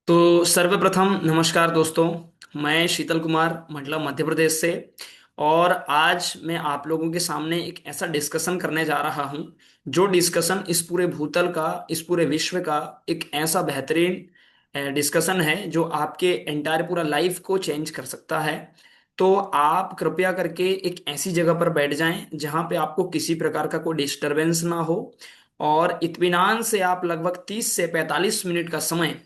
तो सर्वप्रथम नमस्कार दोस्तों। मैं शीतल कुमार मंडला मध्य प्रदेश से। और आज मैं आप लोगों के सामने एक ऐसा डिस्कशन करने जा रहा हूं जो डिस्कशन इस पूरे भूतल का, इस पूरे विश्व का एक ऐसा बेहतरीन डिस्कशन है जो आपके एंटायर पूरा लाइफ को चेंज कर सकता है। तो आप कृपया करके एक ऐसी जगह पर बैठ जाएं जहां पे आपको किसी प्रकार का कोई डिस्टरबेंस ना हो, और इत्मीनान से आप लगभग 30 से 45 मिनट का समय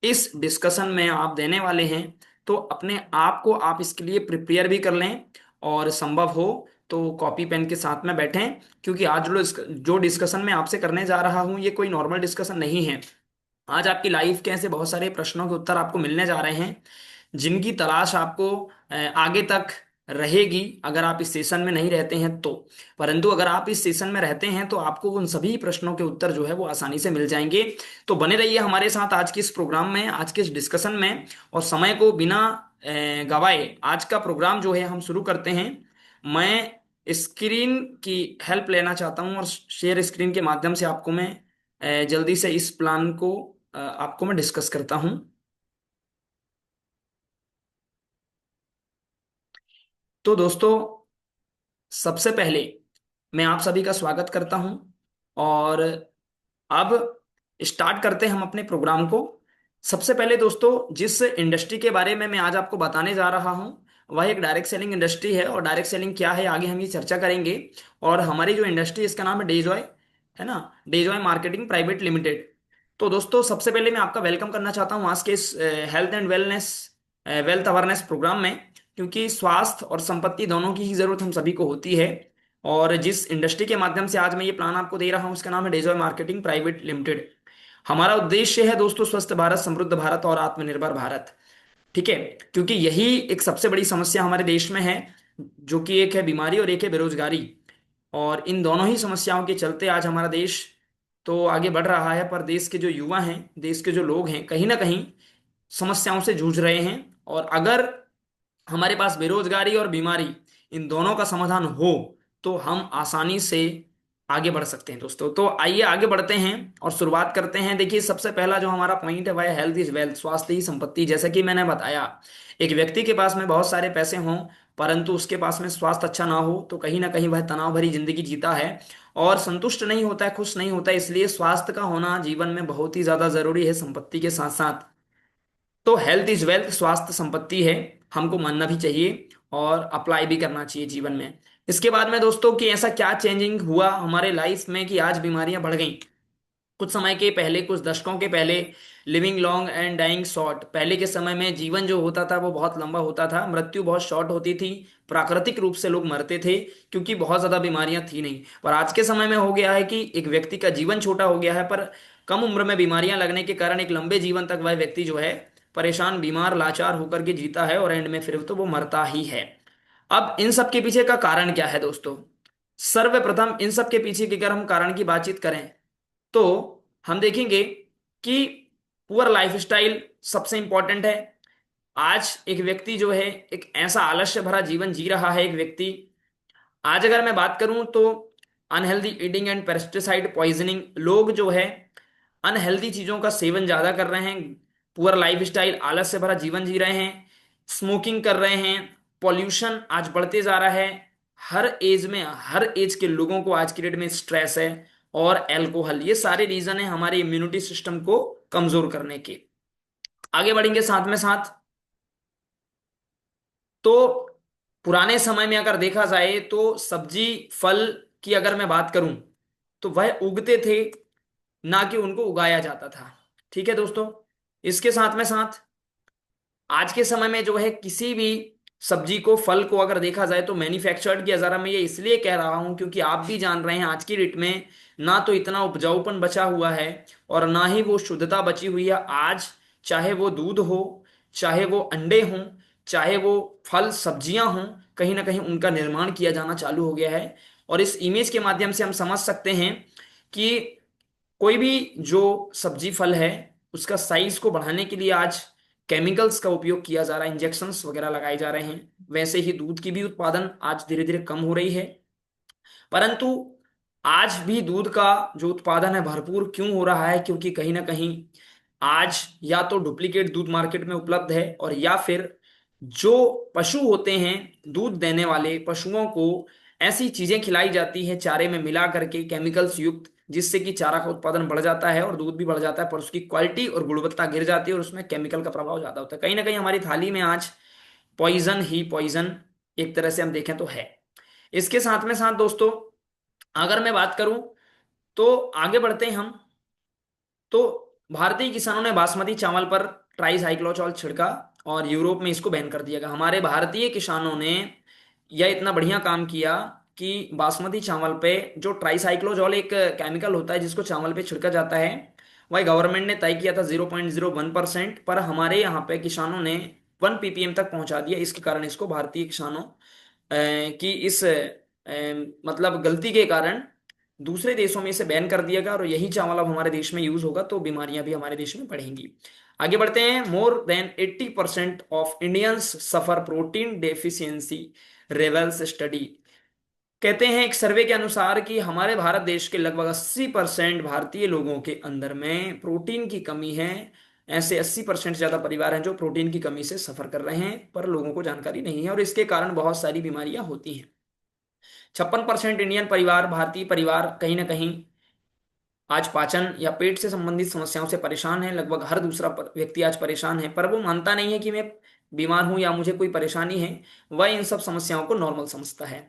इस डिस्कशन में आप देने वाले हैं। तो अपने आप को आप इसके लिए प्रिपेयर भी कर लें, और संभव हो तो कॉपी पेन के साथ में बैठें, क्योंकि आज जो डिस्कशन मैं आपसे करने जा रहा हूं ये कोई नॉर्मल डिस्कशन नहीं है। आज आपकी लाइफ के ऐसे बहुत सारे प्रश्नों के उत्तर आपको मिलने जा रहे हैं जिनकी तलाश आपको आगे तक रहेगी अगर आप इस सेशन में नहीं रहते हैं तो। परंतु अगर आप इस सेशन में रहते हैं तो आपको उन सभी प्रश्नों के उत्तर जो है वो आसानी से मिल जाएंगे। तो बने रहिए हमारे साथ आज के इस प्रोग्राम में, आज के इस डिस्कशन में। और समय को बिना गवाए आज का प्रोग्राम जो है हम शुरू करते हैं। मैं स्क्रीन की हेल्प लेना चाहता हूं, और शेयर स्क्रीन के माध्यम से आपको मैं जल्दी से इस प्लान को आपको मैं डिस्कस करता हूं। तो दोस्तों, सबसे पहले मैं आप सभी का स्वागत करता हूं, और अब स्टार्ट करते हैं हम अपने प्रोग्राम को। सबसे पहले दोस्तों, जिस इंडस्ट्री के बारे में मैं आज आपको बताने जा रहा हूं वह एक डायरेक्ट सेलिंग इंडस्ट्री है। और डायरेक्ट सेलिंग क्या है आगे हम ये चर्चा करेंगे। और हमारी जो इंडस्ट्री है इसका नाम है डेजॉय, है ना, डेजॉय मार्केटिंग प्राइवेट लिमिटेड। तो दोस्तों, सबसे पहले मैं आपका वेलकम करना चाहता हूँ आज के इस health and wellness wealth awareness programme में, क्योंकि स्वास्थ्य और संपत्ति दोनों की ही जरूरत हम सभी को होती है। और जिस इंडस्ट्री के माध्यम से आज मैं ये प्लान आपको दे रहा हूँ उसका नाम है डेजॉय मार्केटिंग प्राइवेट लिमिटेड। हमारा उद्देश्य है दोस्तों स्वस्थ भारत, समृद्ध भारत और आत्मनिर्भर भारत। ठीक है, क्योंकि यही एक सबसे बड़ी समस्या हमारे देश में है, जो कि एक है बीमारी और एक है बेरोजगारी। और इन दोनों ही समस्याओं के चलते आज हमारा देश तो आगे बढ़ रहा है, पर देश के जो युवा हैं, देश के जो लोग हैं, कहीं ना कहीं समस्याओं से जूझ रहे हैं। और अगर हमारे पास बेरोजगारी और बीमारी इन दोनों का समाधान हो तो हम आसानी से आगे बढ़ सकते हैं दोस्तों। तो आइए आगे बढ़ते हैं और शुरुआत करते हैं। देखिए, सबसे पहला जो हमारा पॉइंट है वह है हेल्थ इज वेल्थ, स्वास्थ्य ही संपत्ति। जैसा कि मैंने बताया, एक व्यक्ति के पास में बहुत सारे पैसे हों परंतु उसके पास में स्वास्थ्य अच्छा ना हो तो कहीं ना कहीं वह तनाव भरी जिंदगी जीता है और संतुष्ट नहीं होता है, खुश नहीं होता है। इसलिए स्वास्थ्य का होना जीवन में बहुत ही ज्यादा जरूरी है संपत्ति के साथ साथ। तो हेल्थ इज वेल्थ, स्वास्थ्य संपत्ति है, हमको मानना भी चाहिए और अप्लाई भी करना चाहिए जीवन में। इसके बाद में दोस्तों, कि ऐसा क्या चेंजिंग हुआ हमारे लाइफ में कि आज बीमारियां बढ़ गई। कुछ समय के पहले, कुछ दशकों के पहले, living long and dying short, पहले के समय में जीवन जो होता था वो बहुत लंबा होता था, मृत्यु बहुत शॉर्ट होती थी। प्राकृतिक रूप से लोग मरते थे क्योंकि बहुत ज्यादा बीमारियां थी नहीं। पर आज के समय में हो गया है कि एक व्यक्ति का जीवन छोटा हो गया है, पर कम उम्र में बीमारियां लगने के कारण एक लंबे जीवन तक वह व्यक्ति जो है परेशान, बीमार, लाचार होकर के जीता है, और एंड में फिर तो वो मरता ही है। अब इन सब के पीछे का कारण क्या है दोस्तों? सर्वप्रथम इन सब के पीछे की अगर हम कारण की बातचीत करें तो हम देखेंगे कि पुअर लाइफस्टाइल सबसे इंपॉर्टेंट है। आज एक व्यक्ति जो है एक ऐसा आलस्य भरा जीवन जी रहा है। एक व्यक्ति, आज अगर मैं बात करूं तो unhealthy eating and pesticide poisoning, लोग जो है अनहेल्दी चीजों का सेवन ज्यादा कर रहे हैं, पुअर लाइफस्टाइल, आलस से भरा जीवन जी रहे हैं, स्मोकिंग कर रहे हैं, पॉल्यूशन आज बढ़ते जा रहा है। हर एज में, हर एज के लोगों को आज की डेट में स्ट्रेस है, और एल्कोहल, ये सारे रीजन है हमारे इम्यूनिटी सिस्टम को कमजोर करने के। आगे बढ़ेंगे साथ में साथ। तो पुराने समय में अगर देखा जाए तो सब्जी फल की अगर मैं बात करूं तो वह उगते थे, ना कि उनको उगाया जाता था। ठीक है दोस्तों, इसके साथ में साथ आज के समय में जो है किसी भी सब्जी को, फल को अगर देखा जाए तो मैन्युफैक्चर्ड किया जा रहा है। मैं ये इसलिए कह रहा हूं क्योंकि आप भी जान रहे हैं आज की डेट में ना तो इतना उपजाऊपन बचा हुआ है और ना ही वो शुद्धता बची हुई है। आज चाहे वो दूध हो, चाहे वो अंडे हों, चाहे वो फल सब्जियां हों, कहीं ना कहीं उनका निर्माण किया जाना चालू हो गया है। और इस इमेज के माध्यम से हम समझ सकते हैं कि कोई भी जो सब्जी फल है उसका साइज को बढ़ाने के लिए आज केमिकल्स का उपयोग किया जा रहा है, इंजेक्शंस वगैरह लगाए जा रहे हैं। वैसे ही दूध की भी उत्पादन आज धीरे धीरे कम हो रही है। परंतु आज भी दूध का जो उत्पादन है भरपूर क्यों हो रहा है? क्योंकि कहीं ना कहीं आज या तो डुप्लीकेट दूध मार्केट में उपलब्ध है, और या फिर जो पशु होते हैं, दूध देने वाले पशुओं को ऐसी चीजें खिलाई जाती है चारे में मिला करके केमिकल्स युक्त, जिससे कि चारा का उत्पादन बढ़ जाता है और दूध भी बढ़ जाता है, पर उसकी क्वालिटी और गुणवत्ता गिर जाती है और उसमें केमिकल का प्रभाव ज्यादा होता है। कहीं ना कहीं हमारी थाली में आज पॉइजन ही पॉइजन एक तरह से हम देखें तो है। इसके साथ में साथ दोस्तों, अगर मैं बात करूं तो आगे बढ़ते हैं हम। तो भारतीय किसानों ने बासमती चावल पर ट्राईसाइक्लोजॉल छिड़का और यूरोप में इसको बैन कर दिया गया। हमारे भारतीय किसानों ने यह इतना बढ़िया काम किया कि बासमती चावल पे जो ट्राईसाइक्लोजॉल एक केमिकल होता है जिसको चावल पे छिड़का जाता है, वह गवर्नमेंट ने तय किया था 0.01%, पर हमारे यहाँ पे किसानों ने 1 ppm तक पहुंचा दिया। इसके कारण इसको भारतीय किसानों की इस मतलब गलती के कारण दूसरे देशों में इसे बैन कर दिया गया, और यही चावल अब हमारे देश में यूज होगा तो बीमारियां भी हमारे देश में बढ़ेंगी। आगे बढ़ते हैं। More than 80% of Indians suffer protein deficiency, reveals study. कहते हैं एक सर्वे के अनुसार कि हमारे भारत देश के लगभग 80% भारतीय लोगों के अंदर में प्रोटीन की कमी है। ऐसे 80% ज्यादा परिवार हैं जो प्रोटीन की कमी से सफर कर रहे हैं, पर लोगों को जानकारी नहीं है और इसके कारण बहुत सारी बीमारियां होती हैं। 56% इंडियन परिवार, भारतीय परिवार, कहीं ना कहीं आज पाचन या पेट से संबंधित समस्याओं से परेशान है। लगभग हर दूसरा व्यक्ति आज परेशान है, पर वो मानता नहीं है कि मैं बीमार हूं या मुझे कोई परेशानी है। वह इन सब समस्याओं को नॉर्मल समझता है।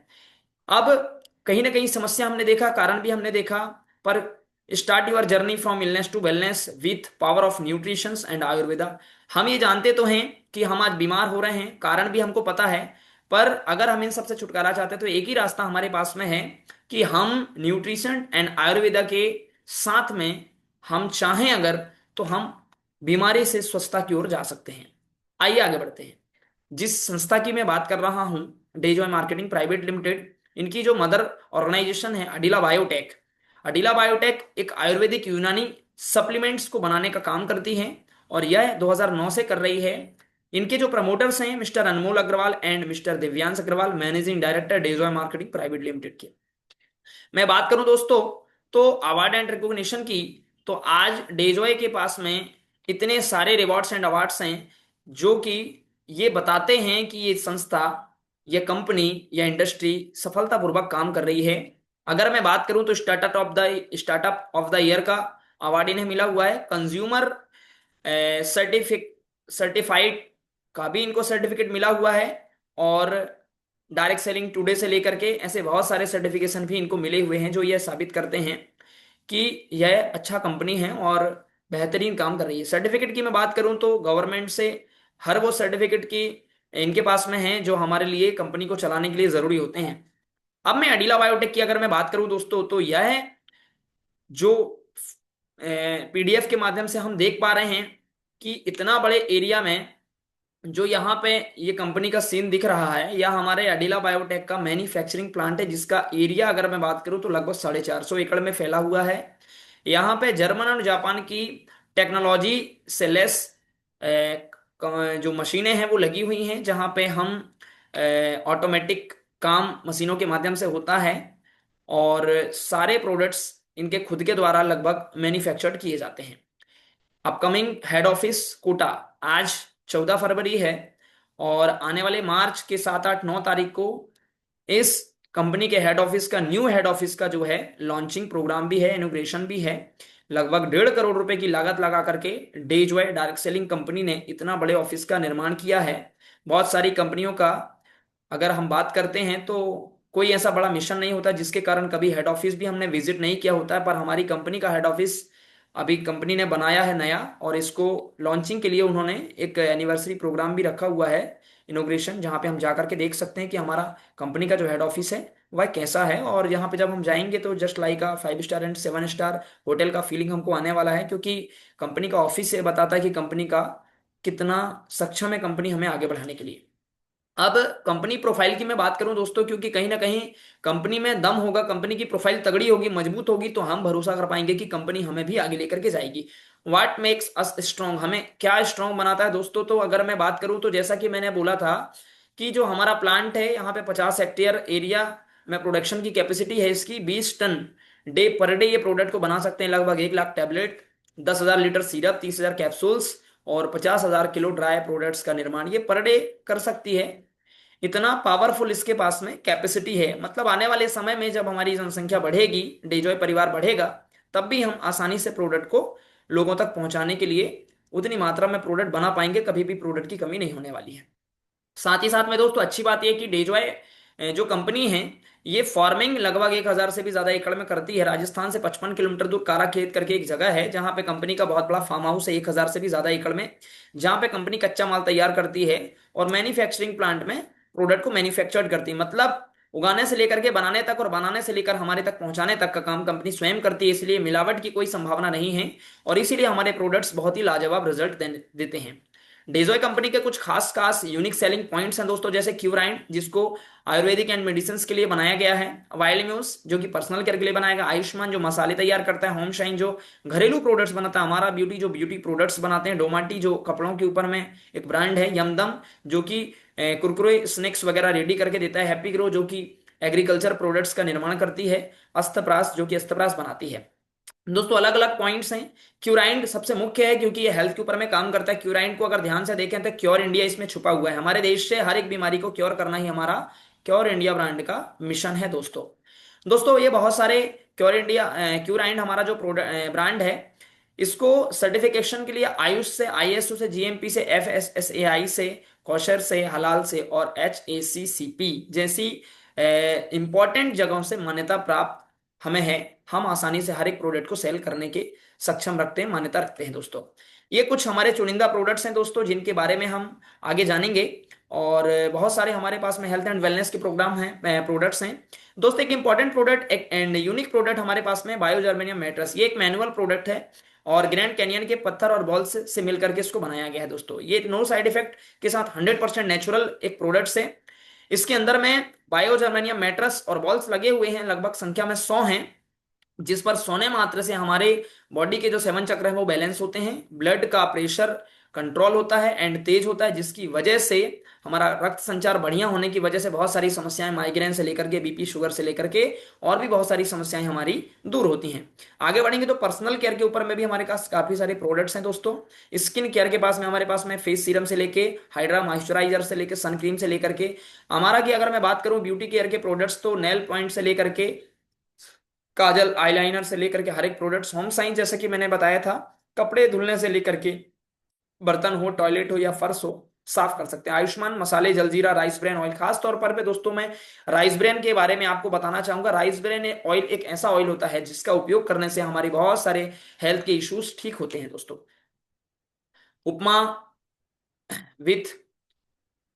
अब कहीं ना कहीं समस्या हमने देखा, कारण भी हमने देखा, पर start your journey from illness to wellness with power of nutrition and Ayurveda. हम ये जानते तो हैं कि हम आज बीमार हो रहे हैं, कारण भी हमको पता है, पर अगर हम इन सबसे छुटकारा चाहते हैं तो एक ही रास्ता हमारे पास में है कि हम न्यूट्रिशन एंड आयुर्वेदा के साथ में हम चाहें अगर, तो हम बीमारी से स्वस्थता की ओर जा सकते हैं। आइए आगे बढ़ते हैं। जिस संस्था की मैं बात कर रहा हूं, डेजॉय मार्केटिंग प्राइवेट लिमिटेड, इनकी जो मदर ऑर्गेनाइजेशन है अडीला बायोटेक। अडीला बायोटेक एक आयुर्वेदिक यूनानी सप्लीमेंट्स को बनाने का काम करती है और यह 2009 से कर रही है। इनके जो प्रमोटर्स हैं mister Anmol Agarwal and mister Divyansh Agarwal, managing director Dejoy marketing private limited के। मैं बात करूं दोस्तों तो अवार्ड एंड रिकॉग्निशन की, तो आज डेजॉय के पास में इतने सारे रिवॉर्ड्स एंड अवार्ड्स हैं जो कि ये बताते हैं कि ये संस्था, ये कंपनी या इंडस्ट्री सफलतापूर्वक काम कर रही है। अगर मैं बात करूं तो स्टार्टअप ऑफ द ईयर का अवार्ड इन्हें मिला हुआ है। कंज्यूमर सर्टिफाइड का भी इनको सर्टिफिकेट मिला हुआ है, और डायरेक्ट सेलिंग टुडे से लेकर के ऐसे बहुत सारे सर्टिफिकेशन भी इनको मिले हुए हैं जो यह साबित करते हैं कि यह अच्छा कंपनी है और बेहतरीन काम कर रही है। सर्टिफिकेट की मैं बात करूं तो गवर्नमेंट से हर वो सर्टिफिकेट की इनके पास में है जो हमारे लिए कंपनी को चलाने के लिए जरूरी होते हैं। अब मैं अडीला बायोटेक की अगर मैं बात करूं दोस्तों, तो यह जो पीडीएफ के माध्यम से हम देख पा रहे हैं कि इतना बड़े एरिया में जो यहाँ पे ये कंपनी का सीन दिख रहा है, यह हमारे अडीला बायोटेक का मैन्युफैक्चरिंग प्लांट है, जिसका एरिया अगर मैं बात करूँ तो लगभग 450 एकड़ में फैला हुआ है। यहाँ पे जर्मन और जापान की टेक्नोलॉजी से लेस जो मशीनें हैं वो लगी हुई हैं, जहाँ पे हम ऑटोमेटिक काम मशीनों के माध्यम से होता है, और सारे प्रोडक्ट्स इनके खुद के द्वारा लगभग मैन्युफैक्चर्ड किए जाते हैं। अपकमिंग हेड ऑफिस कोटा, आज 14 फरवरी है, और आने वाले मार्च के 7, 8, 9 तारीख को इस कंपनी के हेड ऑफिस का, न्यू हेड ऑफिस का जो है लॉन्चिंग प्रोग्राम भी है, इनोग्रेशन भी है। लगभग 1.5 करोड़ रुपए की लागत लगा करके डेजॉय डायरेक्ट सेलिंग कंपनी ने इतना बड़े ऑफिस का निर्माण किया है। बहुत सारी कंपनियों का अगर हम बात करते हैं तो कोई ऐसा बड़ा मिशन नहीं होता जिसके कारण कभी हेड ऑफिस भी हमने विजिट नहीं किया होता है, पर हमारी कंपनी का हेड ऑफिस अभी कंपनी ने बनाया है नया, और इसको लॉन्चिंग के लिए उन्होंने एक एनिवर्सरी प्रोग्राम भी रखा हुआ है, इनोग्रेशन, जहाँ पे हम जा करके देख सकते हैं कि हमारा कंपनी का जो हेड ऑफिस है वह कैसा है। और यहाँ पे जब हम जाएंगे तो just like 5 star and 7 star hotel का फीलिंग हमको आने वाला है, क्योंकि कंपनी का ऑफिस से बताता है कि कंपनी का कितना सक्षम है कंपनी हमें आगे बढ़ाने के लिए। अब कंपनी प्रोफाइल की मैं बात करूं दोस्तों, क्योंकि कहीं ना कहीं कंपनी में दम होगा, कंपनी की प्रोफाइल तगड़ी होगी, मजबूत होगी, तो हम भरोसा कर पाएंगे कि कंपनी हमें भी आगे लेकर के जाएगी। व्हाट मेक्स अस स्ट्रांग, हमें क्या स्ट्रांग बनाता है दोस्तों, तो अगर मैं बात करूं तो जैसा कि मैंने बोला था कि जो हमारा प्लांट है यहाँ पे 50 हेक्टेयर एरिया में प्रोडक्शन की कैपेसिटी है इसकी 20 टन डे पर डे ये प्रोडक्ट को बना सकते हैं, लगभग 1 lakh tablet. 10,000 litre syrup, 30,000 capsules और 50,000 किलो ड्राई प्रोडक्ट्स का निर्माण ये पर डे कर सकती है। इतना पावरफुल इसके पास में कैपेसिटी है। मतलब आने वाले समय में जब हमारी जनसंख्या बढ़ेगी, डेजॉय परिवार बढ़ेगा, तब भी हम आसानी से प्रोडक्ट को लोगों तक पहुंचाने के लिए उतनी मात्रा में प्रोडक्ट बना पाएंगे, कभी भी प्रोडक्ट की कमी नहीं होने वाली है। साथ ही साथ में दोस्तों अच्छी बात यह कि डेजॉय जो कंपनी है, ये फार्मिंग लगभग 1,000 से भी ज्यादा एकड़ में करती है। राजस्थान से 55 किलोमीटर दूर कारा खेत करके एक जगह है, जहां पे कंपनी का बहुत बड़ा फार्म हाउस है, 1,000 से भी ज्यादा एकड़ में, जहां पे कंपनी कच्चा माल तैयार करती है और मैन्युफैक्चरिंग प्लांट में प्रोडक्ट को मैन्युफैक्चर्ड करती है। मतलब उगाने से लेकर के बनाने तक और बनाने से लेकर हमारे तक पहुंचाने तक का काम कंपनी स्वयं करती है, इसलिए मिलावट की कोई संभावना नहीं है और इसीलिए हमारे प्रोडक्ट्स बहुत ही लाजवाब रिजल्ट देते हैं। डेजॉय कंपनी के कुछ खास खास यूनिक सेलिंग पॉइंट्स हैं दोस्तों, जैसे क्यूराइन, जिसको आयुर्वेदिक एंड मेडिसिन के लिए बनाया गया है, वाइलम्यूस जो कि पर्सनल केयर के लिए बनाया गया, आयुष्मान जो मसाले तैयार करता है, होम शाइन जो घरेलू प्रोडक्ट्स बनाता है, हमारा ब्यूटी जो ब्यूटी प्रोडक्ट्स बनाते हैं, डोमाटी जो कपड़ों के ऊपर में एक ब्रांड है, यमदम जो कि कुरकुरे स्नैक्स वगैरह रेडी करके देता है, हैप्पी ग्रो जो कि एग्रीकल्चर प्रोडक्ट्स का निर्माण करती है, अस्तप्रास जो कि अस्तप्रास बनाती है। दोस्तों अलग अलग पॉइंट्स हैं। क्यूराइंड सबसे मुख्य है क्योंकि ये हेल्थ के ऊपर में काम करता है। क्यूराइंड को अगर ध्यान से देखें तो क्योर इंडिया इसमें छुपा हुआ है। हमारे देश से हर एक बीमारी को क्योर करना ही हमारा क्योर इंडिया ब्रांड का मिशन है दोस्तों। दोस्तों ये बहुत सारे क्योर इंडिया क्यूराइंड हमारा जो प्रोडक्ट ब्रांड है, इसको सर्टिफिकेशन के लिए आयुष से, आईएसओ से, जीएमपी से, एफएसएसएआई से, कौशर से, हलाल से और एचएसीसीपी जैसी इंपॉर्टेंट जगहों से मान्यता प्राप्त हमें है। हम आसानी से हर एक प्रोडक्ट को सेल करने के सक्षम रखते हैं, मान्यता रखते हैं दोस्तों। ये कुछ हमारे चुनिंदा प्रोडक्ट्स हैं दोस्तों, जिनके बारे में हम आगे जानेंगे। और बहुत सारे हमारे पास में हेल्थ एंड वेलनेस के प्रोग्राम हैं, प्रोडक्ट्स हैं दोस्तों। एक इंपॉर्टेंट प्रोडक्ट एक एंड यूनिक प्रोडक्ट हमारे पास में बायो जर्मेनियम मैट्रेस। ये एक मैनुअल प्रोडक्ट है और ग्रैंड कैनियन के पत्थर और बॉल्स से मिलकर के इसको बनाया गया है दोस्तों। ये नो साइड इफेक्ट के साथ 100% नेचुरल एक प्रोडक्ट्स है। इसके अंदर में बायो जर्मेनियम मैट्रेस और बॉल्स लगे हुए हैं, लगभग संख्या में 100 हैं, जिस पर सोने मात्र से हमारे बॉडी के जो 7 चक्र हैं वो बैलेंस होते हैं, ब्लड का प्रेशर कंट्रोल होता है एंड तेज होता है, जिसकी वजह से हमारा रक्त संचार बढ़िया होने की वजह से बहुत सारी समस्याएं, माइग्रेन से लेकर के बीपी शुगर से लेकर के और भी बहुत सारी समस्याएं हमारी दूर होती हैं। आगे बढ़ेंगे तो पर्सनल केयर के ऊपर में भी हमारे पास काफी सारे प्रोडक्ट्स हैं दोस्तों। स्किन केयर के पास में हमारे पास में फेस सीरम से लेके हाइड्रा मॉइस्चराइजर से लेके सन क्रीम से लेकर के हमारा की अगर मैं बात करूं ब्यूटी केयर के प्रोडक्ट्स, तो नेल पॉइंट से लेकर के काजल, आईलाइनर से लेकर के हर एक प्रोडक्ट्स, होम साइंस जैसे कि मैंने बताया था, कपड़े धुलने से लेकर के बर्तन हो, टॉयलेट हो या फर्श हो, साफ कर सकते हैं। आयुष्मान मसाले, जलजीरा, राइस ब्रेन ऑयल, खास तौर पर पे दोस्तों मैं राइस ब्रेन के बारे में आपको बताना चाहूंगा। राइस ब्रेन ऑयल एक ऐसा ऑयल होता है जिसका उपयोग करने से हमारी बहुत सारे हेल्थ के इश्यूज ठीक होते हैं दोस्तों। उपमा विथ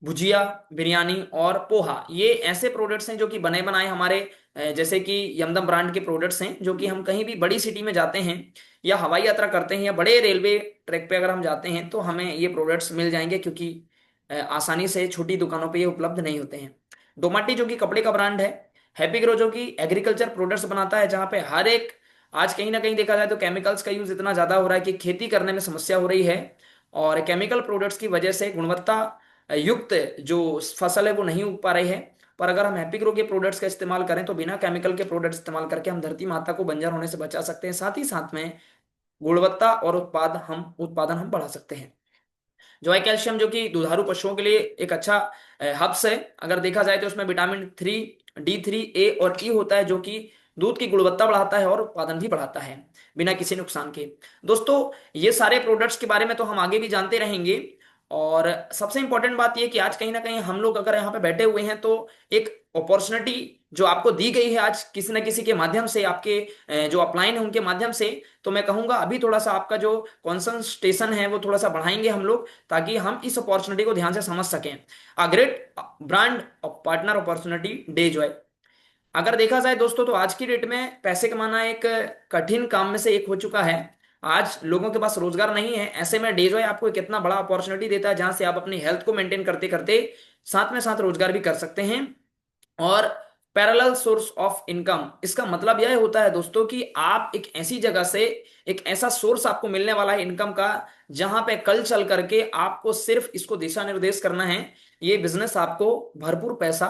भुजिया, बिरयानी और पोहा, ये ऐसे प्रोडक्ट्स हैं जो कि बने बनाए हमारे जैसे कि यमदम ब्रांड के प्रोडक्ट्स हैं, जो कि हम कहीं भी बड़ी सिटी में जाते हैं या हवाई यात्रा करते हैं या बड़े रेलवे ट्रैक पे अगर हम जाते हैं तो हमें ये प्रोडक्ट्स मिल जाएंगे, क्योंकि आसानी से छोटी दुकानों पे ये उपलब्ध नहीं होते हैं। डोमाटी जो कि कपड़े का ब्रांड है, हैप्पी ग्रो जो कि एग्रीकल्चर प्रोडक्ट्स बनाता है, जहाँ पे हर एक, आज कहीं ना कहीं देखा जाए तो केमिकल्स का यूज इतना ज्यादा हो रहा है कि खेती करने में समस्या हो रही है और केमिकल प्रोडक्ट्स की वजह से गुणवत्ता युक्त जो फसल है वो नहीं उग पा रही है। पर अगर हम हैप्पी ग्रो के प्रोडक्ट्स का इस्तेमाल करें तो बिना केमिकल के प्रोडक्ट्स इस्तेमाल करके हम धरती माता को बंजर होने से बचा सकते हैं, साथ ही साथ में गुणवत्ता और उत्पादन हम बढ़ा सकते हैं। जॉय कैल्शियम जो कि दुधारू पशुओं के लिए एक अच्छा हब्स है, अगर देखा जाए तो उसमें विटामिन 3, D3, A और E होता है, जो कि दूध की गुणवत्ता बढ़ाता है और उत्पादन भी बढ़ाता है बिना किसी नुकसान के। दोस्तों ये सारे प्रोडक्ट्स के बारे में तो हम आगे भी जानते रहेंगे। और सबसे इंपॉर्टेंट बात यह कि आज कहीं ना कहीं हम लोग अगर यहाँ पे बैठे हुए हैं तो एक अपॉर्चुनिटी जो आपको दी गई है आज किसी न किसी के माध्यम से, आपके जो अपलाइन है उनके माध्यम से, तो मैं कहूंगा अभी थोड़ा सा आपका जो कॉन्संट्रेशन है वो थोड़ा सा बढ़ाएंगे हम लोग, ताकि हम इस अपॉर्चुनिटी को ध्यान से समझ सकें। A great brand partner opportunity Dejoy. अगर देखा जाए दोस्तों तो आज की डेट में पैसे कमाना एक कठिन काम में से एक हो चुका है। आज लोगों के पास रोजगार नहीं है, ऐसे में डेजॉय आपको एक इतना बड़ा अपॉर्चुनिटी देता है जहां से आप अपनी हेल्थ को मेंटेन करते करते साथ में साथ रोजगार भी कर सकते हैं। और पैरेलल सोर्स ऑफ इनकम, इसका मतलब यह होता है दोस्तों कि आप एक ऐसी जगह से एक ऐसा सोर्स आपको मिलने वाला है इनकम का, जहां पे कल चल करके आपको सिर्फ इसको दिशा निर्देश करना है। ये बिजनेस आपको भरपूर पैसा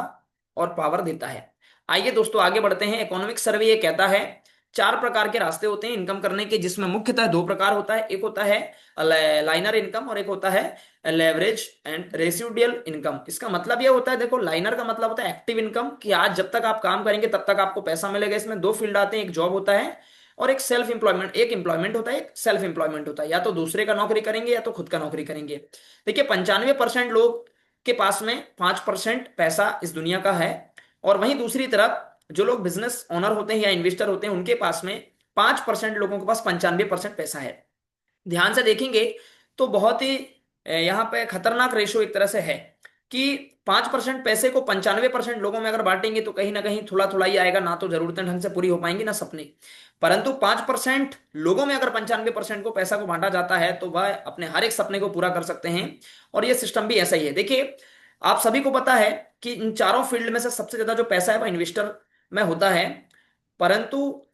और पावर देता है। आइए दोस्तों आगे बढ़ते हैं। इकोनॉमिक सर्वे ये कहता है चार प्रकार के रास्ते होते हैं इनकम करने के, जिसमें मुख्यतः दो प्रकार होता है। एक होता है लाइनर इनकम और एक होता है लेवरेज एंड रेसिडुअल इनकम। इसका मतलब ये होता है, देखो लाइनर का मतलब होता है एक्टिव इनकम, कि आज जब तक आप काम करेंगे तब तक आपको पैसा मिलेगा। इसमें दो फील्ड आते हैं, एक जॉब होता है और एक सेल्फ एम्प्लॉयमेंट। एक एम्प्लॉयमेंट होता है, एक सेल्फ एम्प्लॉयमेंट होता है, या तो दूसरे का नौकरी करेंगे या तो खुद का नौकरी करेंगे। देखिए 95% लोग के पास में 5% पैसा इस दुनिया का है, और वहीं दूसरी तरफ जो लोग बिजनेस ओनर होते हैं या इन्वेस्टर होते हैं उनके पास में 5% लोगों के पास 95% पैसा है। ध्यान से देखेंगे तो बहुत ही यहाँ पे खतरनाक रेशो एक तरह से है कि 5% पैसे को 95% लोगों में अगर बांटेंगे तो कहीं ना कहीं थोड़ा थोड़ा ही आएगा, ना तो जरूरतें ढंग से पूरी हो पाएंगी ना सपने। परंतु 5% लोगों में अगर 95% को पैसा को बांटा जाता है तो वह अपने हर एक सपने को पूरा कर सकते हैं। और ये सिस्टम भी ऐसा ही है। देखिए आप सभी को पता है कि इन चारों फील्ड में से सबसे ज्यादा जो पैसा है वह इन्वेस्टर में होता है। परंतु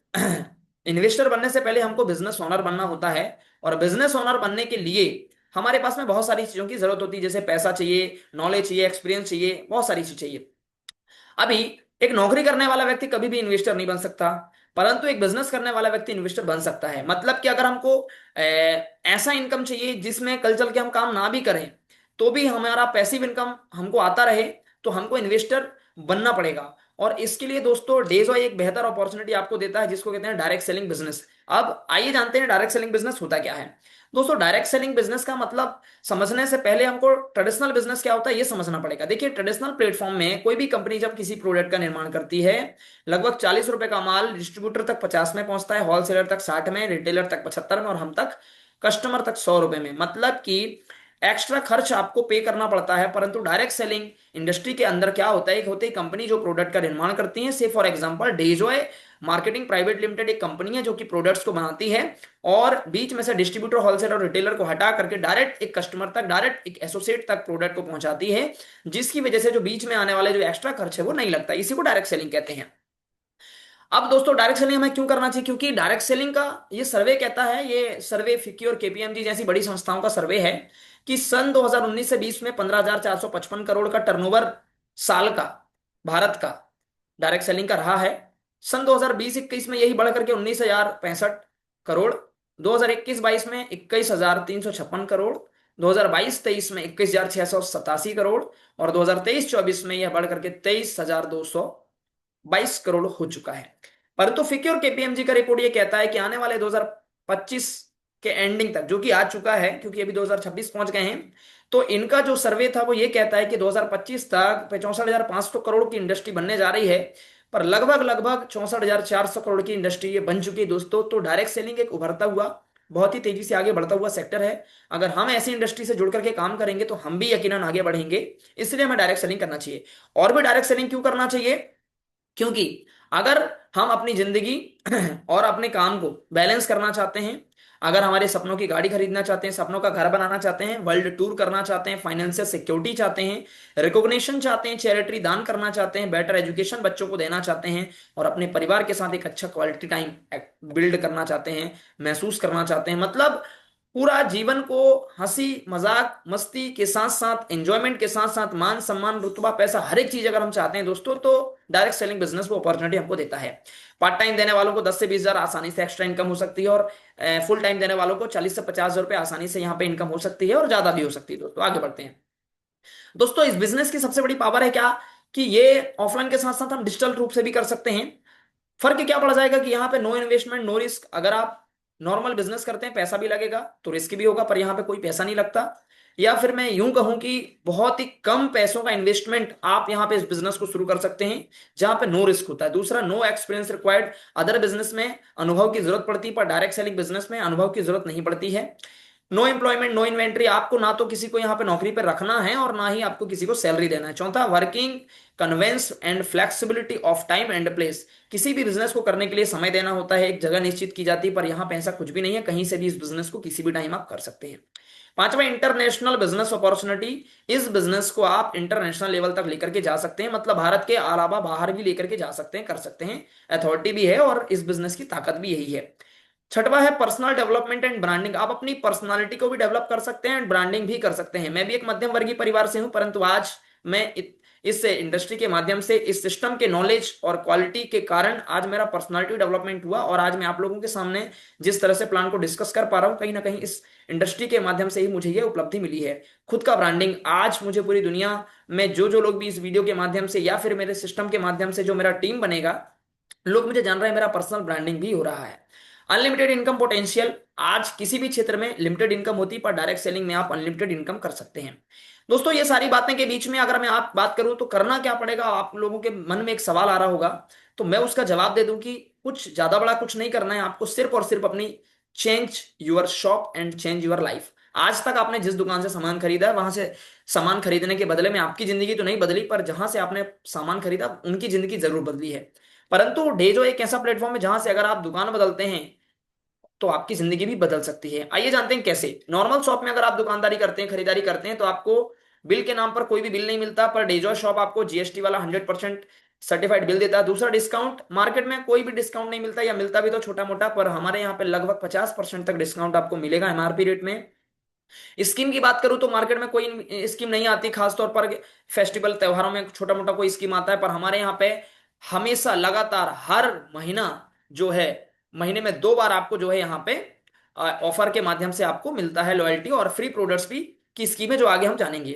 इन्वेस्टर बनने से पहले हमको बिजनेस ओनर बनना होता है, और बिजनेस ओनर बनने के लिए हमारे पास में बहुत सारी चीजों की जरूरत होती है, जैसे पैसा चाहिए, नॉलेज चाहिए, एक्सपीरियंस चाहिए, बहुत सारी चीज चाहिए। अभी एक नौकरी करने वाला व्यक्ति कभी भी इन्वेस्टर नहीं बन सकता, परंतु एक बिजनेस करने वाला व्यक्ति इन्वेस्टर बन सकता है। मतलब कि अगर हमको ऐसा इनकम चाहिए जिसमें कल चल के हम काम ना भी करें तो भी हमारा पैसिव इनकम हमको आता रहे, तो हमको इन्वेस्टर बनना पड़ेगा। और इसके लिए दोस्तों डेजो एक बेहतर अपॉर्चुनिटी आपको देता है, जिसको कहते हैं डायरेक्ट सेलिंग बिजनेस। अब आइए जानते हैं डायरेक्ट सेलिंग बिजनेस होता क्या है। दोस्तों डायरेक्ट सेलिंग बिजनेस का मतलब समझने से पहले हमको ट्रेडिशनल बिजनेस क्या होता है ये समझना पड़ेगा। देखिए ट्रेडिशनल प्लेटफॉर्म में कोई भी कंपनी जब किसी प्रोडक्ट का निर्माण करती है, लगभग 40 रुपए का माल डिस्ट्रीब्यूटर तक 50 में पहुंचता है, होलसेलर तक 60 में, रिटेलर तक 75 में, और हम तक कस्टमर तक 100 रुपए में। मतलब कि एक्स्ट्रा खर्च आपको पे करना पड़ता है। परंतु डायरेक्ट सेलिंग इंडस्ट्री के अंदर क्या होता है, एक होती है कंपनी जो प्रोडक्ट का निर्माण करती है। से for example Dejoy marketing private limited एक कंपनी है जो कि प्रोडक्ट्स को बनाती है, और बीच में से डिस्ट्रीब्यूटर, होलसेलर और रिटेलर को हटा करके डायरेक्ट एक कस्टमर तक, डायरेक्ट एक एसोसिएट तक प्रोडक्ट को पहुंचाती है, जिसकी वजह से जो बीच में आने वाले जो एक्स्ट्रा खर्च है वो नहीं लगता। इसी को डायरेक्ट सेलिंग कहते हैं। अब दोस्तों डायरेक्ट सेलिंग हमें क्यों करना चाहिए, क्योंकि डायरेक्ट सेलिंग का ये सर्वे कहता है, ये सर्वे फिक्की और केपीएमजी जैसी बड़ी संस्थाओं का सर्वे है, कि सन 2019 से 20 में 15,455 करोड़ का टर्नओवर साल का भारत का डायरेक्ट सेलिंग का रहा है। सन 2020-21 में यही बढ़ करके 19,065 करोड़, 2021-22 में 21,356 करोड़, 2022-23 में 21,687 करोड़, और 2023-24 में यह बढ़ करके 23,222 करोड़ हो चुका है। परंतु फिक्की और केपीएमजी का रिपोर्ट ये कहता है कि आने वाले 2025 के एंडिंग तक, जो कि आ चुका है क्योंकि अभी 2026 पहुंच गए हैं, तो इनका जो सर्वे था वो ये कहता है कि 2025 तक 64,500 करोड़ की इंडस्ट्री बनने जा रही है। पर लगभग लगभग 64,400 करोड़ की इंडस्ट्री ये बन चुकी है दोस्तों। तो डायरेक्ट सेलिंग एक उभरता हुआ, बहुत ही तेजी से आगे बढ़ता हुआ सेक्टर है। अगर हम ऐसी इंडस्ट्री से जुड़ करके काम करेंगे तो हम भी यकीनन आगे बढ़ेंगे। इसलिए हमें डायरेक्ट सेलिंग करना चाहिए। और भी डायरेक्ट सेलिंग क्यों करना चाहिए, क्योंकि अगर हम अपनी जिंदगी और अपने काम को बैलेंस करना चाहते हैं, अगर हमारे सपनों की गाड़ी खरीदना चाहते हैं, सपनों का घर बनाना चाहते हैं, वर्ल्ड टूर करना चाहते हैं, फाइनेंशियल सिक्योरिटी चाहते हैं, रिकॉग्निशन चाहते हैं, चैरिटी दान करना चाहते हैं, बेटर एजुकेशन बच्चों को देना चाहते हैं, और अपने परिवार के साथ एक अच्छा क्वालिटी टाइम बिल्ड करना चाहते हैं, महसूस करना चाहते हैं, मतलब पूरा जीवन को हंसी मजाक मस्ती के साथ साथ, एंजॉयमेंट के साथ साथ, मान सम्मान रुतबा पैसा हर एक चीज अगर हम चाहते हैं दोस्तों, तो डायरेक्ट सेलिंग बिजनेस वो अपॉर्चुनिटी हमको देता है। पार्ट टाइम देने वालों को 10 से 20 हजार आसानी से एक्स्ट्रा इनकम हो सकती है, और फुल टाइम देने वालों को 40 से 50 हजार रुपए आसानी से यहाँ पे इनकम हो सकती है, और ज्यादा भी हो सकती है। दोस्तों आगे बढ़ते हैं। दोस्तों इस बिजनेस की सबसे बड़ी पावर है क्या, कि ये ऑफलाइन के साथ साथ हम डिजिटल रूप से भी कर सकते हैं। फर्क क्या पड़ जाएगा कि यहाँ पे नो इन्वेस्टमेंट नो रिस्क। अगर आप नॉर्मल बिजनेस करते हैं पैसा भी लगेगा तो रिस्क भी होगा, पर यहाँ पे कोई पैसा नहीं लगता। या फिर मैं यूं कहूं कि बहुत ही कम पैसों का इन्वेस्टमेंट आप यहाँ पे इस बिजनेस को शुरू कर सकते हैं, जहां पे नो रिस्क होता है। दूसरा, no experience required. Other business में अनुभव की जरूरत पड़ती है, पर डायरेक्ट सेलिंग बिजनेस में अनुभव की जरूरत नहीं पड़ती है। No employment no inventory. आपको ना तो किसी को यहाँ पे नौकरी पे रखना है और ना ही आपको किसी को सैलरी देना है। चौथा, working convenience and flexibility of time and place. किसी भी बिजनेस को करने के लिए समय देना होता है, एक जगह निश्चित की जाती है, पर यहाँ पे ऐसा कुछ भी नहीं है, कहीं से भी इस बिजनेस को किसी भी टाइम आप कर सकते हैं। पांचवा, इंटरनेशनल बिजनेस अपॉर्चुनिटी। इस बिजनेस को आप इंटरनेशनल लेवल तक लेकर के जा सकते हैं, मतलब भारत के अलावा बाहर भी लेकर के जा सकते हैं, कर सकते हैं। अथॉरिटी भी है और इस बिजनेस की ताकत भी यही है। छठवा है पर्सनल डेवलपमेंट एंड ब्रांडिंग। आप अपनी पर्सनालिटी को भी डेवलप कर सकते हैं एंड ब्रांडिंग भी कर सकते हैं। मैं भी एक मध्यम वर्गीय परिवार से हूं, परंतु आज मैं इस इंडस्ट्री के माध्यम से, इस सिस्टम के नॉलेज और क्वालिटी के कारण आज मेरा पर्सनालिटी डेवलपमेंट हुआ, और आज मैं आप लोगों के सामने जिस तरह से प्लान को डिस्कस कर पा रहा हूं, कहीं ना कहीं इस इंडस्ट्री के माध्यम से ही मुझे ये उपलब्धि मिली है। खुद का ब्रांडिंग आज मुझे पूरी दुनिया में जो जो लोग भी इस वीडियो के माध्यम से या फिर मेरे सिस्टम के माध्यम से जो मेरा टीम बनेगा, लोग मुझे जान रहे हैं, मेरा पर्सनल ब्रांडिंग भी हो रहा है। अनलिमिटेड इनकम पोटेंशियल, आज किसी भी क्षेत्र में लिमिटेड इनकम होती है, पर डायरेक्ट सेलिंग में आप अनलिमिटेड इनकम कर सकते हैं। दोस्तों ये सारी बातें के बीच में अगर मैं आप बात करूं तो करना क्या पड़ेगा, आप लोगों के मन में एक सवाल आ रहा होगा, तो मैं उसका जवाब दे दूं कि कुछ ज्यादा बड़ा कुछ नहीं करना है आपको, सिर्फ और सिर्फ अपनी change your shop and change your life. आज तक आपने जिस दुकान से सामान खरीदा है, वहां से सामान खरीदने के बदले में आपकी जिंदगी तो नहीं बदली, पर जहां से आपने सामान खरीदा उनकी जिंदगी जरूर बदली है। परंतु डेजो एक ऐसा प्लेटफॉर्म है जहां से अगर आप दुकान बदलते हैं तो आपकी जिंदगी भी बदल सकती है। आइए जानते हैं कैसे। नॉर्मल शॉप में अगर आप दुकानदारी करते हैं, खरीदारी करते हैं, तो आपको बिल के नाम पर कोई भी बिल नहीं मिलता, पर डेजो शॉप आपको जीएसटी वाला 100% सर्टिफाइड बिल देता है। दूसरा, डिस्काउंट, मार्केट में कोई भी डिस्काउंट नहीं मिलता, या मिलता भी तो छोटा मोटा, पर हमारे यहाँ पे लगभग 50% तक डिस्काउंट आपको मिलेगा एमआरपी रेट में। स्कीम की बात करूं तो मार्केट में कोई स्कीम नहीं आती, खासतौर पर फेस्टिवल त्योहारों में छोटा मोटा कोई स्कीम आता है, पर हमारे यहाँ पे हमेशा लगातार हर महीना जो है, महीने में 2 बार आपको जो है यहाँ पे ऑफर के माध्यम से आपको मिलता है लॉयल्टी और फ्री प्रोडक्ट्स भी की स्कीम है, जो आगे हम जानेंगे।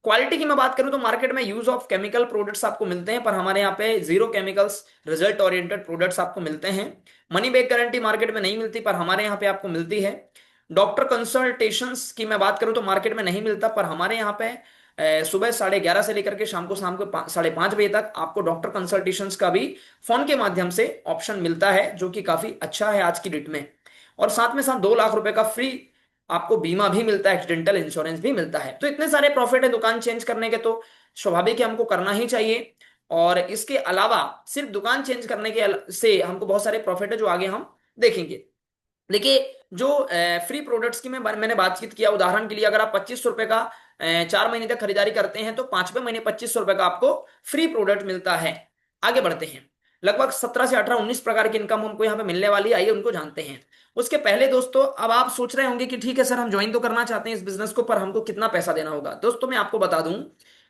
क्वालिटी की मैं बात करूं तो मार्केट में यूज ऑफ केमिकल प्रोडक्ट्स आपको मिलते हैं, पर हमारे यहाँ पे zero chemicals result oriented products आपको मिलते हैं। मनी बैक गारंटी मार्केट में नहीं मिलती, पर हमारे यहाँ पे आपको मिलती है। डॉक्टर कंसल्टेशंस की मैं बात करूं तो मार्केट में नहीं मिलता, पर हमारे यहाँ पे सुबह 11:30 से लेकर के शाम को 5:30 बजे तक आपको डॉक्टर कंसल्टेशंस का भी फोन के माध्यम से ऑप्शन मिलता है, जो कि काफी अच्छा है आज की डेट में। और साथ में साथ 2 लाख रुपए का फ्री आपको बीमा भी मिलता है, एक्सीडेंटल इंश्योरेंस भी मिलता है। तो इतने सारे प्रॉफिट है दुकान चेंज करने के, तो स्वाभाविक है हमको करना ही चाहिए। और इसके अलावा सिर्फ दुकान चेंज करने के से हमको बहुत सारे प्रॉफिट है, जो आगे हम देखेंगे। देखिए, जो फ्री प्रोडक्ट्स की मैंने बातचीत किया, उदाहरण के लिए अगर आप 2500 रुपए का 4 महीने तक खरीदारी करते हैं, तो 5वें महीने 2500 रुपए का आपको फ्री प्रोडक्ट मिलता है। आगे बढ़ते हैं। लगभग 17 से 18 19 प्रकार की इनकम हमको यहाँ पे मिलने वाली है, आइए उनको जानते हैं। उसके पहले दोस्तों, अब आप सोच रहे होंगे कि ठीक है सर, हम ज्वाइन तो करना चाहते हैं इस बिजनेस को, पर हमको कितना पैसा देना होगा। दोस्तों मैं आपको बता दूं,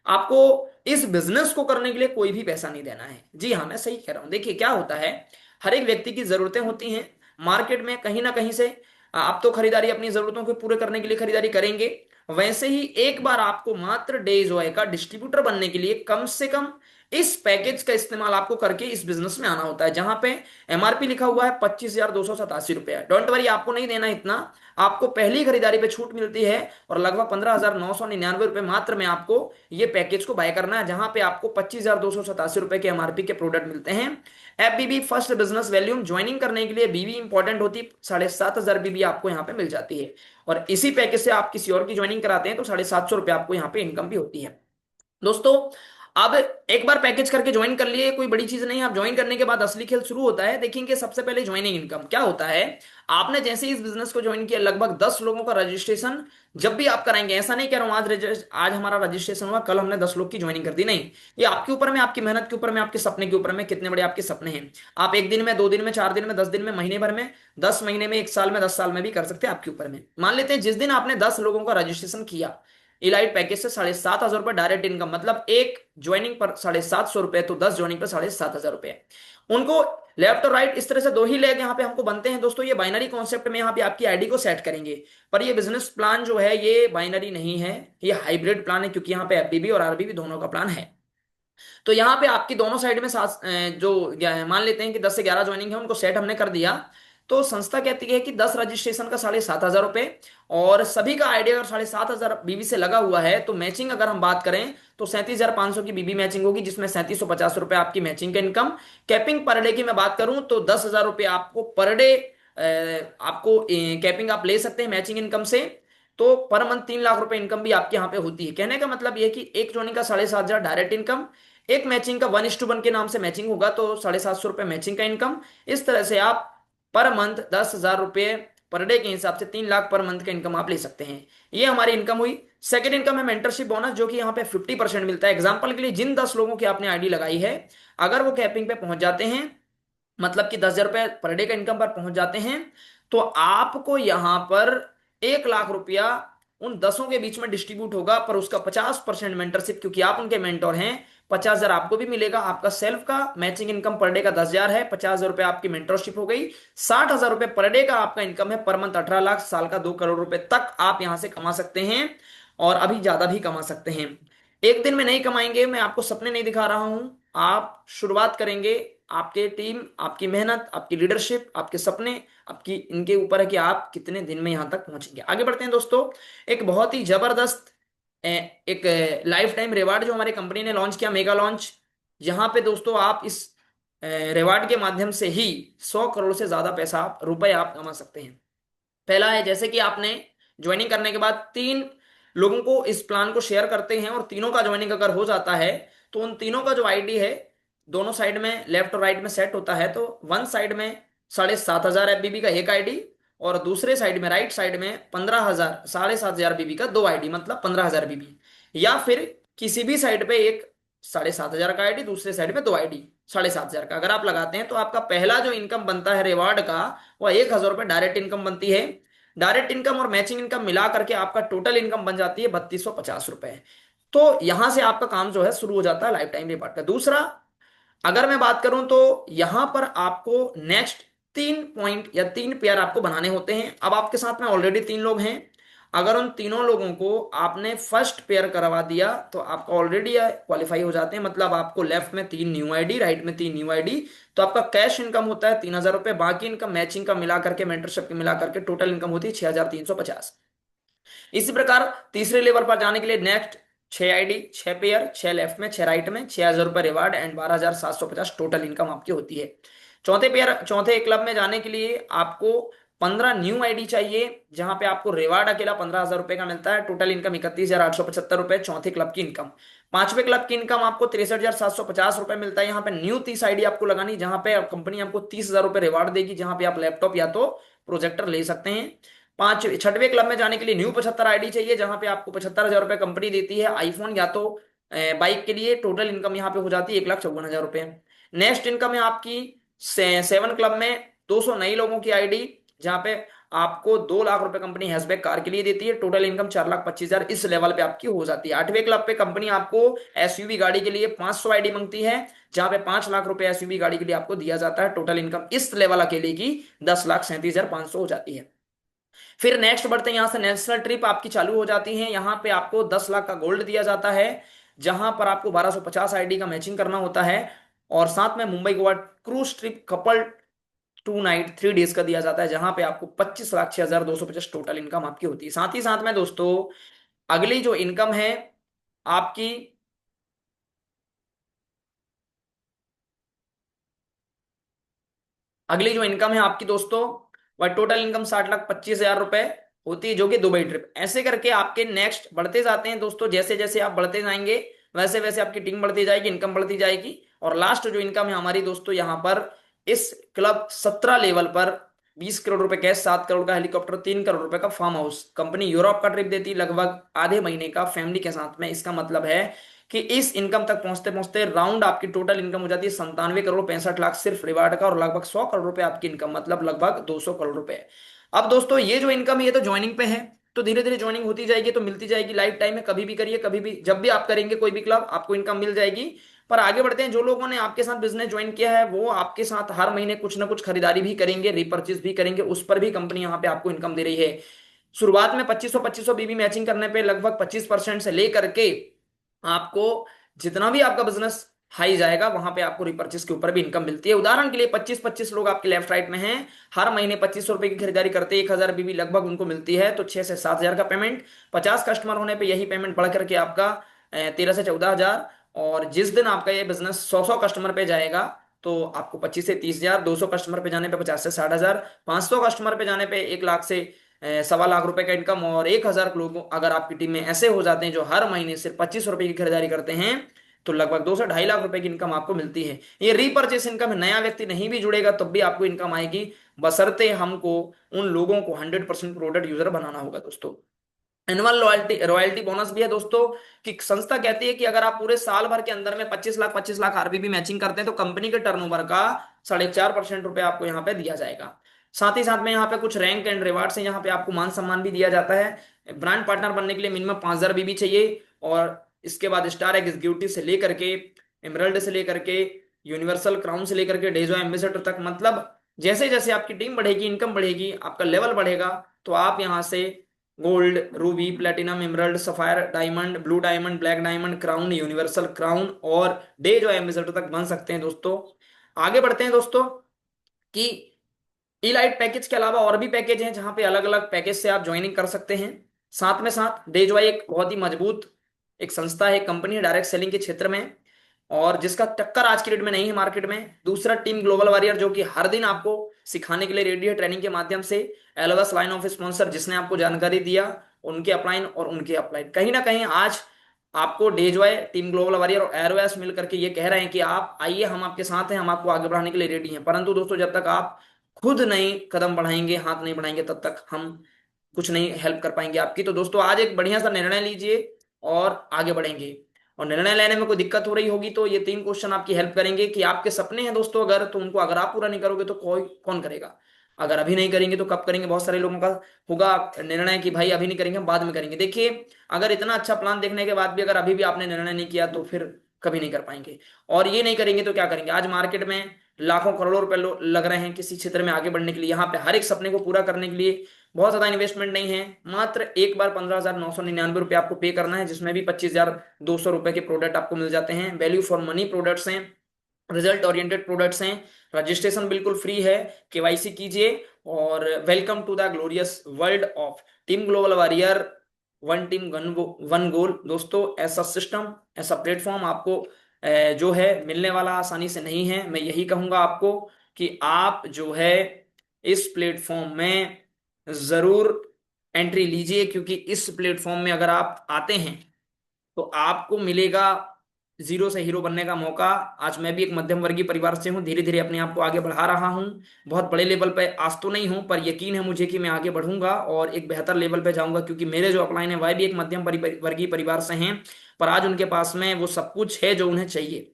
आपको इस बिजनेस को करने के लिए कोई भी पैसा नहीं देना है। जी हाँ, मैं सही कह रहा हूं। देखिए क्या होता है, हर एक व्यक्ति की जरूरतें होती हैं मार्केट में, कहीं ना कहीं से आप तो खरीदारी अपनी जरूरतों को पूरे करने के लिए खरीदारी करेंगे। वैसे ही एक बार आपको मात्र डेजॉय का डिस्ट्रीब्यूटर बनने के लिए कम से कम इस पैकेज का इस्तेमाल आपको करके इस बिजनेस में आना होता है, जहां पे एमआरपी लिखा हुआ है 25,287 रुपया। डोंट वरी, आपको नहीं देना इतना, आपको पहली खरीदारी पे छूट मिलती है, और लगभग 15,999 रुपये मात्र में आपको ये पैकेज को बाय करना है, जहां पे आपको 25,287 रुपये के एमआरपी के प्रोडक्ट मिलते हैं। FBB first business volume, joining करने के लिए बीबी इंपॉर्टेंट होती है, 7,500 बीबी आपको यहाँ पे मिल जाती है। और इसी पैकेज से आप किसी और की ज्वाइनिंग कराते हैं तो 750 रुपये आपको यहाँ पे इनकम भी होती है। दोस्तों अब एक बार पैकेज करके ज्वाइन कर लिए, कोई बड़ी चीज नहीं है। आप ज्वाइन करने के बाद असली खेल शुरू होता है। देखेंगे सबसे पहले ज्वाइनिंग इनकम क्या होता है। आपने जैसे ही इस बिजनेस को ज्वाइन किया, लगभग 10 लोगों का रजिस्ट्रेशन जब भी आप कराएंगे, ऐसा नहीं कह रहा हूं आज हमारा रजिस्ट्रेशन हुआ, कल हमने 10 लोग की ज्वाइनिंग कर दी, नहीं। ये आपके ऊपर में, आपकी मेहनत के ऊपर में, आपके सपने के ऊपर में, कितने बड़े आपके सपने हैं। आप 1 दिन में, 2 दिन में, 4 दिन में, 10 दिन में, महीने भर में, 10 महीने में, 1 साल में, 10 साल में भी कर सकते हैं, आपके ऊपर में। मान लेते हैं जिस दिन आपने 10 लोगों का रजिस्ट्रेशन किया इलाइट पैकेज से, 7,500 रुपए डायरेक्ट इनकम, मतलब एक ज्वाइनिंग पर 750 रुपए, तो 10 ज्वाइनिंग पर 7,500 रुपए। उनको लेफ्ट और राइट इस तरह से 2 ही लेग यहाँ पे हमको बनते हैं। दोस्तों ये बाइनरी कॉन्सेप्ट में यहाँ पे आपकी आईडी को सेट करेंगे, पर ये बिजनेस प्लान जो है ये बाइनरी नहीं है, ये हाइब्रिड प्लान है, क्योंकि यहाँ पे एफबीबी और आरबीबी दोनों का प्लान है। तो यहाँ पे आपकी दोनों साइड में मान लेते हैं कि 10 से 11 ज्वाइनिंग है, उनको सेट हमने कर दिया। तो संस्था कहती है कि 10 रजिस्ट्रेशन का 7,500 रुपए, और सभी का आइडिया अगर 7,500 बीबी से लगा हुआ है, तो मैचिंग अगर हम बात करें तो 37,500 की बीबी मैचिंग होगी, जिसमें 3750 रुपए आपकी मैचिंग का इनकम। कैपिंग पर डे की मैं बात करूं तो 10,000 रुपये आपको पर डे, आपको कैपिंग आप ले सकते हैं मैचिंग इनकम से। तो पर मंथ 3 लाख रुपए इनकम भी आपके यहाँ पे होती है। कहने का मतलब ये कि एक ज्वाइनिंग का 7,500 डायरेक्ट इनकम, एक मैचिंग का 1:1 के नाम से मैचिंग होगा, तो 750 रुपये मैचिंग का इनकम। इस तरह से आप पर मंथ 10,000 रुपये पर डे के हिसाब से 3 लाख पर मंथ का इनकम आप ले सकते हैं। ये हमारी इनकम हुई। सेकंड इनकम है मेंटरशिप बोनस, जो कि यहाँ पे 50% मिलता है। एग्जांपल के लिए, जिन 10 लोगों की आपने आईडी लगाई है, अगर वो कैपिंग पे पहुंच जाते हैं, मतलब कि 10,000 रुपये पर डे का इनकम पर पहुंच जाते हैं, तो आपको यहां पर 1 लाख रुपया उन 10 के बीच में डिस्ट्रीब्यूट होगा, पर उसका 50% मेंटरशिप, क्योंकि आप उनके मेंटोर हैं, 50,000 आपको भी मिलेगा। आपका सेल्फ का मैचिंग इनकम पर डे का 10,000 है, 50,000 रुपए आपकी मेंटरशिप हो गई, 60,000 रुपए पर डे का आपका इनकम है पर मंथ, 18 लाख, साल का 2 करोड़ रुपए तक आप यहां से कमा सकते हैं और अभी ज्यादा भी कमा सकते हैं। एक दिन में नहीं कमाएंगे, मैं आपको सपने नहीं दिखा रहा हूं, आप शुरुआत करेंगे, आपके टीम, आपकी मेहनत, आपकी लीडरशिप, आपके सपने, आपकी इनके ऊपर है कि आप कितने दिन में यहां तक पहुंचेंगे। आगे बढ़ते हैं दोस्तों। एक बहुत ही जबरदस्त एक लाइफ टाइम रिवार्ड जो हमारी कंपनी ने लॉन्च किया, मेगा लॉन्च। यहाँ पे दोस्तों आप इस रिवार्ड के माध्यम से ही 100 करोड़ से ज्यादा पैसा रुपए आप कमा सकते हैं। पहला है, जैसे कि आपने ज्वाइनिंग करने के बाद 3 लोगों को इस प्लान को शेयर करते हैं और तीनों का ज्वाइनिंग अगर हो जाता है तो उन तीनों का जो आईडी है दोनों साइड में लेफ्ट और राइट में सेट होता है। तो वन साइड में 7,500 FBB का एक आईडी और दूसरे साइड में राइट साइड में 15,000 7,500 BB का दो आईडी, मतलब 15,000 BB। या फिर किसी भी साइड पे एक 7,500 का आईडी, दूसरे साइड में दो आईडी 7,500 का अगर आप लगाते हैं तो आपका पहला जो इनकम बनता है रिवार्ड का वह 1,000 रुपए डायरेक्ट इनकम बनती है। डायरेक्ट इनकम और मैचिंग इनकम मिला करके आपका टोटल इनकम बन जाती है 3,250 रुपए। तो यहां से आपका काम जो है शुरू हो जाता है लाइफ टाइम रिवार्ड का। दूसरा, अगर मैं बात करूं तो यहां पर आपको नेक्स्ट 3 पॉइंट या 3 पेयर आपको बनाने होते हैं। अब आपके साथ में ऑलरेडी 3 लोग हैं, अगर उन तीनों लोगों को आपने फर्स्ट पेयर करवा दिया तो आपका ऑलरेडी क्वालिफाई हो जाते हैं, मतलब आपको लेफ्ट में 3 न्यू आईडी, राइट में 3 न्यू आईडी। तो आपका कैश इनकम होता है 3,000 रुपए, बाकी इनकम मैचिंग का मिला करके, मेंटरशिप के मिला करके टोटल इनकम होती है 6,350। इसी प्रकार तीसरे लेवल पर जाने के लिए नेक्स्ट 6 आईडी, 6 पेयर, 6 लेफ्ट में, 6 राइट में, 6,000 रुपए रिवार्ड एंड 12,750 टोटल इनकम आपकी होती है। चौथे क्लब में जाने के लिए आपको 15 न्यू आईडी चाहिए, जहां पे आपको रिवार्ड अकेला 15,000 रुपए का मिलता है। टोटल इनकम 31,875 रुपए चौथे क्लब की इनकम। पांचवें क्लब की इनकम आपको 63,750 रुपए मिलता है। यहाँ पे न्यू 30 आईडी आपको लगानी, जहां पे कंपनी आपको 30,000 रुपए रिवार्ड देगी, जहां पे आप लैपटॉप या तो प्रोजेक्टर ले सकते हैं। छठवें क्लब में जाने के लिए न्यू 75 आईडी चाहिए, जहां पे आपको 75,000 रुपए कंपनी देती है आईफोन या तो बाइक के लिए। टोटल इनकम यहाँ पे हो जाती है 1,54,000 रुपए। नेक्स्ट इनकम है आपकी 7 क्लब में 200 नई लोगों की आईडी, जहां पे आपको 2 लाख रुपए कंपनी हैशबैक कार के लिए देती है। टोटल इनकम 4,25,000 इस लेवल पे आपकी हो जाती है। 8वें क्लब पे कंपनी आपको एसयूवी गाड़ी के लिए 500 आईडी मांगती है, जहां पे 5 लाख रुपए एसयूवी गाड़ी के लिए आपको दिया जाता है। टोटल इनकम इस लेवल अकेले की 10,37,500 हो जाती है। फिर नेक्स्ट बढ़ते हैं, यहां से नेशनल ट्रिप आपकी चालू हो जाती है। यहां पे आपको 10 लाख का गोल्ड दिया जाता है, जहां पर आपको 1,250 आईडी का मैचिंग करना होता है और साथ में Mumbai Goa cruise trip couple 2 night 3 days का दिया जाता है, जहां पे आपको 25,06,250 टोटल इनकम आपकी होती है। साथ ही साथ में दोस्तों अगली जो इनकम है आपकी, अगली जो इनकम है आपकी दोस्तों वह टोटल इनकम 60,25,000 रुपए होती है, जो कि दुबई ट्रिप। ऐसे करके आपके नेक्स्ट बढ़ते जाते हैं दोस्तों, जैसे जैसे आप बढ़ते जाएंगे वैसे वैसे आपकी टीम बढ़ती जाएगी, इनकम बढ़ती जाएगी। और लास्ट जो इनकम है हमारी दोस्तों यहाँ पर इस क्लब 17 लेवल पर 20 करोड़ रुपए कैश, 7 करोड़ का हेलीकॉप्टर, 3 करोड़ रुपए का फार्म हाउस। कंपनी यूरोप का ट्रिप देती है लगभग आधे महीने का फैमिली के साथ में। इसका मतलब है कि इस इनकम तक पहुंचते पहुंचते राउंड आपकी टोटल इनकम हो जाती है 97 करोड़ 65 लाख सिर्फ रिवार्ड का, और लगभग 100 करोड़ रुपए आपकी इनकम, मतलब लगभग 200 करोड़ रुपए। अब दोस्तों ये जो इनकम है ये तो ज्वाइनिंग पे है, तो धीरे धीरे ज्वाइनिंग होती जाएगी तो मिलती जाएगी। लाइफ टाइम में कभी भी करिए, कभी भी जब भी आप करेंगे कोई भी क्लब आपको इनकम मिल जाएगी। पर आगे बढ़ते हैं, जो लोगों ने आपके साथ बिजनेस ज्वाइन किया है वो आपके साथ हर महीने कुछ ना कुछ खरीदारी भी करेंगे, रिपर्चेज भी करेंगे, उस पर भी कंपनी यहाँ पे आपको इनकम दे रही है। शुरुआत में 2500 बीबी मैचिंग करने पे लगभग 25% से लेकर के आपको जितना भी आपका बिजनेस हाई जाएगा वहां पे आपको रिपर्चेस के ऊपर भी इनकम मिलती है। उदाहरण के लिए 25-25 लोग आपके लेफ्ट राइट में हैं, हर महीने 2,500 रुपए की खरीदारी करते, 1,000 बीबी लगभग उनको मिलती है, तो 6 से 7 हजार का पेमेंट। 50 कस्टमर होने पे यही पेमेंट बढ़ करके आपका 13 से 14 हजार। और जिस दिन आपका ये बिजनेस 100 कस्टमर पे जाएगा तो आपको 25 से 30 हजार, 200 कस्टमर पे जाने पे 50 से 60 हजार, 500 कस्टमर पे जाने पे 1 लाख से 1.25 लाख रुपए का इनकम। और 1,000 लोग अगर आपकी टीम में ऐसे हो जाते हैं जो हर महीने सिर्फ 25 रुपए की खरीदारी करते हैं तो लगभग 2 से 2.5 लाख रुपए की इनकम आपको मिलती है। ये रीपर्चेस इनकम है, नया व्यक्ति नहीं भी जुड़ेगा तब भी आपको इनकम आएगी, बशर्ते हमको उन लोगों को 100% प्रोडक्ट यूजर बनाना होगा दोस्तों। एनुअल रॉयल्टी रॉयल्टी बोनस भी है दोस्तों, कि संस्था कहती है कि अगर आप पूरे साल भर के अंदर में 25 लाख आरबीबी मैचिंग करते हैं तो कंपनी के टर्नओवर का 4.5% रुपए आपको यहाँ पे दिया जाएगा। साथ ही साथ में यहाँ पे कुछ रैंक एंड रिवार्ड्स हैं, यहाँ पे आपको मान सम्मान भी दिया जाता है। ब्रांड पार्टनर बनने के लिए मिनिमम 5,000 बीबी चाहिए और इसके बाद स्टार एग्जीक्यूटिव से लेकर के एमरल्ड से लेकर के यूनिवर्सल क्राउन से लेकर के डेजो एम्बेसडर तक, मतलब जैसे जैसे आपकी टीम बढ़ेगी, इनकम बढ़ेगी, आपका लेवल बढ़ेगा, तो आप यहाँ से gold, Ruby, platinum, emerald, sapphire, diamond, blue diamond, black diamond, crown, universal crown और डेजो एम्बेसडर तक बन सकते हैं दोस्तों। आगे बढ़ते हैं दोस्तों कि इलाइट पैकेज के अलावा और भी पैकेज हैं जहां पे अलग अलग पैकेज से आप ज्वाइनिंग कर सकते हैं। साथ में साथ डेजवाई एक बहुत ही मजबूत एक संस्था है, कंपनी है डायरेक्ट सेलिंग के क्षेत्र में, और जिसका टक्कर आज की डेट में नहीं है मार्केट में। दूसरा टीम ग्लोबल वॉरियर, जो कि हर दिन आपको सिखाने के लिए रेडी है ट्रेनिंग के माध्यम से। एलोवेस लाइन ऑफ स्पॉन्सर, जिसने आपको जानकारी दिया, उनके अपलाइन और उनके अपलाइन, कहीं ना कहीं आज आपको डेजवाई, टीम ग्लोबल वॉरियर और एरोएस मिल करके ये कह रहे हैं कि आप आइए, हम आपके साथ हैं, हम आपको आगे बढ़ाने के लिए रेडी हैं। परंतु दोस्तों, जब तक आप खुद नहीं कदम बढ़ाएंगे, हाथ नहीं बढ़ाएंगे, तब तक हम कुछ नहीं हेल्प कर पाएंगे आपकी। तो दोस्तों, आज एक बढ़िया सा निर्णय लीजिए और आगे बढ़ेंगे। और निर्णय लेने में कोई दिक्कत हो रही होगी तो ये 3 क्वेश्चन आपकी हेल्प करेंगे कि आपके सपने हैं दोस्तों अगर, तो उनको अगर आप पूरा नहीं करोगे तो कोई कौन करेगा। अगर अभी नहीं करेंगे तो कब करेंगे। बहुत सारे लोगों का होगा निर्णय कि भाई अभी नहीं करेंगे, हम बाद में करेंगे। देखिए, अगर इतना अच्छा प्लान देखने के बाद भी अगर अभी भी आपने निर्णय नहीं किया तो फिर कभी नहीं कर पाएंगे। और ये नहीं करेंगे तो क्या करेंगे। आज मार्केट में लाखों करोड़ों रुपए लग रहे हैं किसी क्षेत्र में आगे बढ़ने के लिए। यहाँ पे हर एक सपने को पूरा करने के लिए बहुत ज्यादा इन्वेस्टमेंट नहीं है। मात्र एक बार 15,999 रुपये आपको पे करना है, जिसमें भी 25,200 रुपए के प्रोडक्ट आपको मिल जाते हैं। वैल्यू फॉर मनी प्रोडक्ट्स हैं, रिजल्ट ओरिएंटेड प्रोडक्ट्स हैं। रजिस्ट्रेशन बिल्कुल फ्री है, केवाईसी कीजिए और welcome to the glorious world of team global warrior. One team one goal. दोस्तों, ऐसा सिस्टम, ऐसा प्लेटफॉर्म आपको जो है मिलने वाला आसानी से नहीं है। मैं यही कहूंगा आपको कि आप जो है इस प्लेटफॉर्म में जरूर एंट्री लीजिए, क्योंकि इस प्लेटफॉर्म में अगर आप आते हैं तो आपको मिलेगा जीरो से हीरो बनने का मौका। आज मैं भी एक मध्यम वर्गीय परिवार से हूँ, धीरे धीरे अपने आप को आगे बढ़ा रहा हूँ। बहुत बड़े लेवल पे आज तो नहीं हूँ, पर यकीन है मुझे कि मैं आगे बढ़ूंगा और एक बेहतर लेवल पे जाऊंगा, क्योंकि मेरे जो अपलाइन है वह भी एक मध्यम वर्गीय परिवार से हैं, पर आज उनके पास में वो सब कुछ है जो उन्हें चाहिए।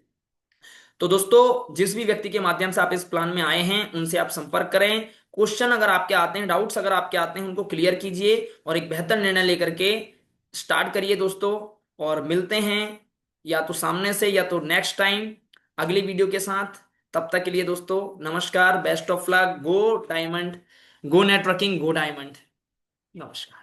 तो दोस्तों, जिस भी व्यक्ति के माध्यम से आप इस प्लान में आए हैं उनसे आप संपर्क करें। क्वेश्चन अगर आपके आते हैं, डाउट्स अगर आपके आते हैं, उनको क्लियर कीजिए और एक बेहतर निर्णय लेकर के स्टार्ट करिए दोस्तों। और मिलते हैं या तो सामने से या तो नेक्स्ट टाइम अगली वीडियो के साथ। तब तक के लिए दोस्तों नमस्कार, best of luck, go diamond, go networking, go diamond. नमस्कार।